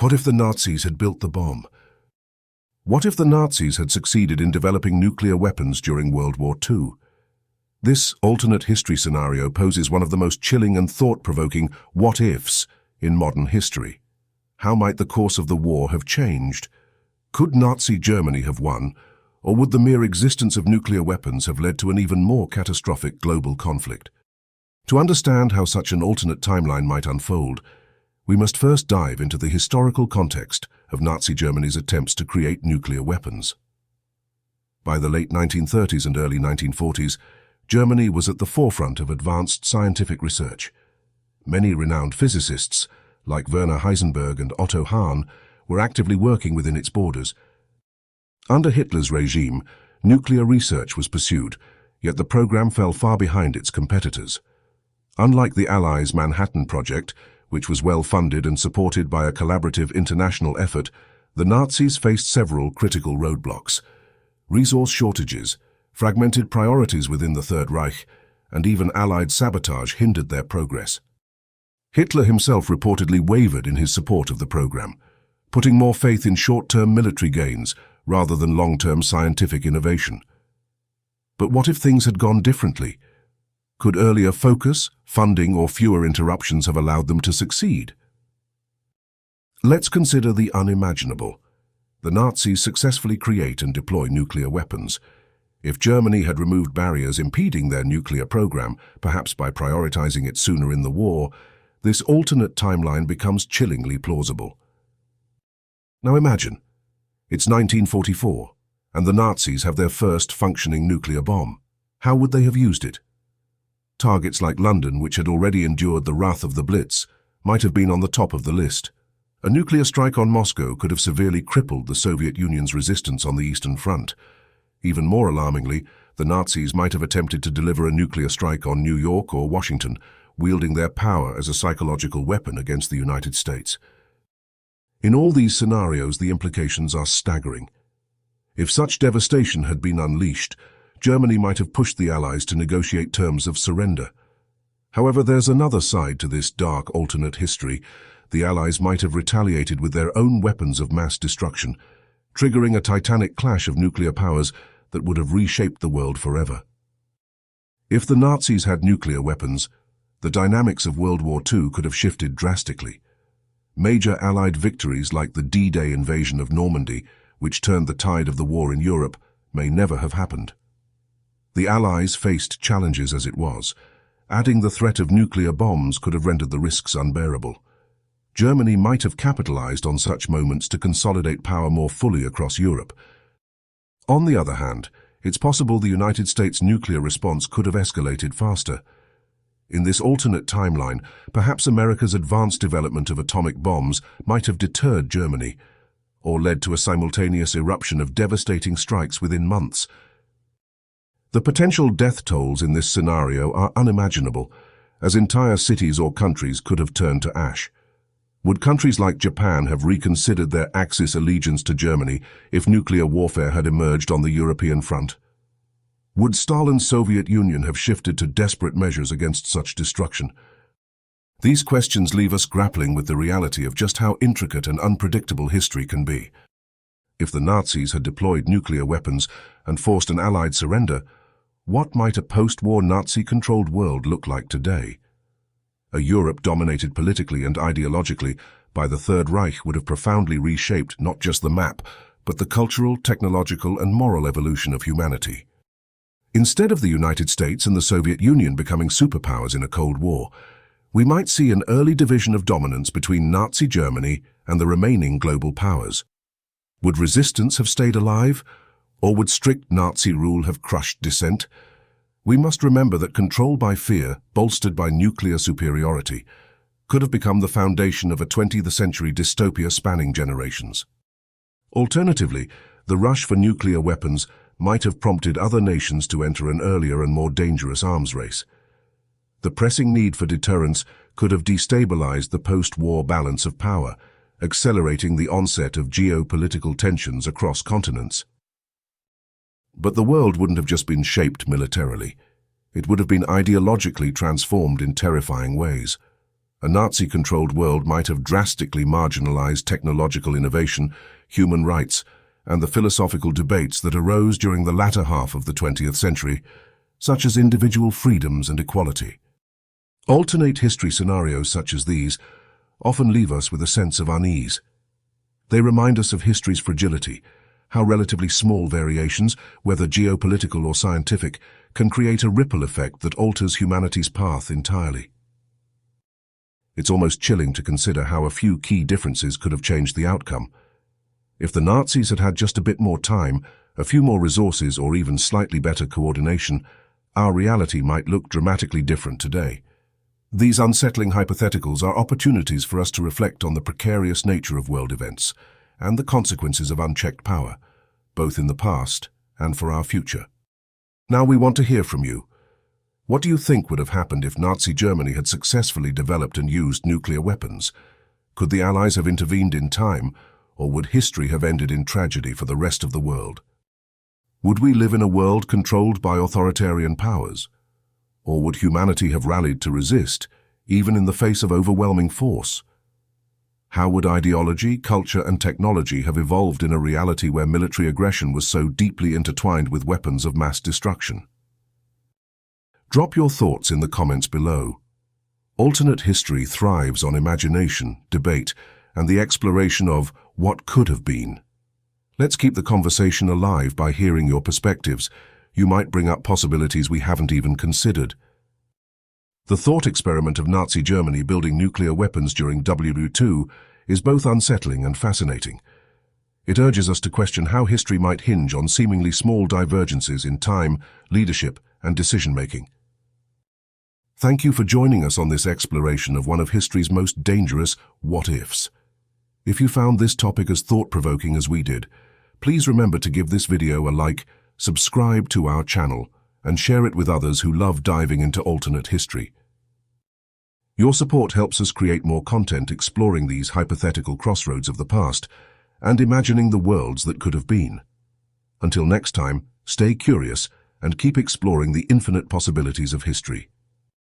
What if the Nazis had built the bomb? What if the Nazis had succeeded in developing nuclear weapons during World War II? This alternate history scenario poses one of the most chilling and thought-provoking what-ifs in modern history. How might the course of the war have changed? Could Nazi Germany have won, or would the mere existence of nuclear weapons have led to an even more catastrophic global conflict? To understand how such an alternate timeline might unfold, we must first dive into the historical context of Nazi Germany's attempts to create nuclear weapons. By the late 1930s and early 1940s, Germany was at the forefront of advanced scientific research. Many renowned physicists, like Werner Heisenberg and Otto Hahn, were actively working within its borders. Under Hitler's regime, nuclear research was pursued, yet the program fell far behind its competitors. Unlike the Allies' Manhattan Project, which was well-funded and supported by a collaborative international effort, the Nazis faced several critical roadblocks. Resource shortages, fragmented priorities within the Third Reich, and even Allied sabotage hindered their progress. Hitler himself reportedly wavered in his support of the program, putting more faith in short-term military gains rather than long-term scientific innovation. But what if things had gone differently? Could earlier focus, funding, or fewer interruptions have allowed them to succeed? Let's consider the unimaginable. The Nazis successfully create and deploy nuclear weapons. If Germany had removed barriers impeding their nuclear program, perhaps by prioritizing it sooner in the war, this alternate timeline becomes chillingly plausible. Now imagine, it's 1944, and the Nazis have their first functioning nuclear bomb. How would they have used it? Targets like London, which had already endured the wrath of the Blitz, might have been on the top of the list. A nuclear strike on Moscow could have severely crippled the Soviet Union's resistance on the Eastern Front. Even more alarmingly, the Nazis might have attempted to deliver a nuclear strike on New York or Washington, wielding their power as a psychological weapon against the United States. In all these scenarios, the implications are staggering. If such devastation had been unleashed, Germany might have pushed the Allies to negotiate terms of surrender. However, there's another side to this dark alternate history. The Allies might have retaliated with their own weapons of mass destruction, triggering a titanic clash of nuclear powers that would have reshaped the world forever. If the Nazis had nuclear weapons, the dynamics of World War II could have shifted drastically. Major Allied victories like the D-Day invasion of Normandy, which turned the tide of the war in Europe, may never have happened. The Allies faced challenges as it was. Adding the threat of nuclear bombs could have rendered the risks unbearable. Germany might have capitalized on such moments to consolidate power more fully across Europe. On the other hand, it's possible the United States' nuclear response could have escalated faster. In this alternate timeline, perhaps America's advanced development of atomic bombs might have deterred Germany, or led to a simultaneous eruption of devastating strikes within months. The potential death tolls in this scenario are unimaginable, as entire cities or countries could have turned to ash. Would countries like Japan have reconsidered their Axis allegiance to Germany if nuclear warfare had emerged on the European front? Would Stalin's Soviet Union have shifted to desperate measures against such destruction? These questions leave us grappling with the reality of just how intricate and unpredictable history can be. If the Nazis had deployed nuclear weapons and forced an Allied surrender, what might a post-war Nazi-controlled world look like today? A Europe dominated politically and ideologically by the Third Reich would have profoundly reshaped not just the map, but the cultural, technological, and moral evolution of humanity. Instead of the United States and the Soviet Union becoming superpowers in a Cold War, we might see an early division of dominance between Nazi Germany and the remaining global powers. Would resistance have stayed alive, or would strict Nazi rule have crushed dissent? We must remember that control by fear, bolstered by nuclear superiority, could have become the foundation of a 20th century dystopia spanning generations. Alternatively, the rush for nuclear weapons might have prompted other nations to enter an earlier and more dangerous arms race. The pressing need for deterrence could have destabilized the post-war balance of power, accelerating the onset of geopolitical tensions across continents. But the world wouldn't have just been shaped militarily. It would have been ideologically transformed in terrifying ways. A Nazi-controlled world might have drastically marginalized technological innovation, human rights, and the philosophical debates that arose during the latter half of the 20th century, such as individual freedoms and equality. Alternate history scenarios such as these often leave us with a sense of unease. They remind us of history's fragility, how relatively small variations, whether geopolitical or scientific, can create a ripple effect that alters humanity's path entirely. It's almost chilling to consider how a few key differences could have changed the outcome. If the Nazis had had just a bit more time, a few more resources, or even slightly better coordination, our reality might look dramatically different today. These unsettling hypotheticals are opportunities for us to reflect on the precarious nature of world events and the consequences of unchecked power, both in the past and for our future. Now we want to hear from you. What do you think would have happened if Nazi Germany had successfully developed and used nuclear weapons? Could the Allies have intervened in time, or would history have ended in tragedy for the rest of the world? Would we live in a world controlled by authoritarian powers? Or would humanity have rallied to resist, even in the face of overwhelming force? How would ideology, culture, and technology have evolved in a reality where military aggression was so deeply intertwined with weapons of mass destruction? Drop your thoughts in the comments below. Alternate history thrives on imagination, debate, and the exploration of what could have been. Let's keep the conversation alive by hearing your perspectives. You might bring up possibilities we haven't even considered. The thought experiment of Nazi Germany building nuclear weapons during World War II is both unsettling and fascinating. It urges us to question how history might hinge on seemingly small divergences in time, leadership, and decision-making. Thank you for joining us on this exploration of one of history's most dangerous what-ifs. If you found this topic as thought-provoking as we did, please remember to give this video a like, subscribe to our channel, and share it with others who love diving into alternate history. Your support helps us create more content exploring these hypothetical crossroads of the past and imagining the worlds that could have been. Until next time, stay curious and keep exploring the infinite possibilities of history.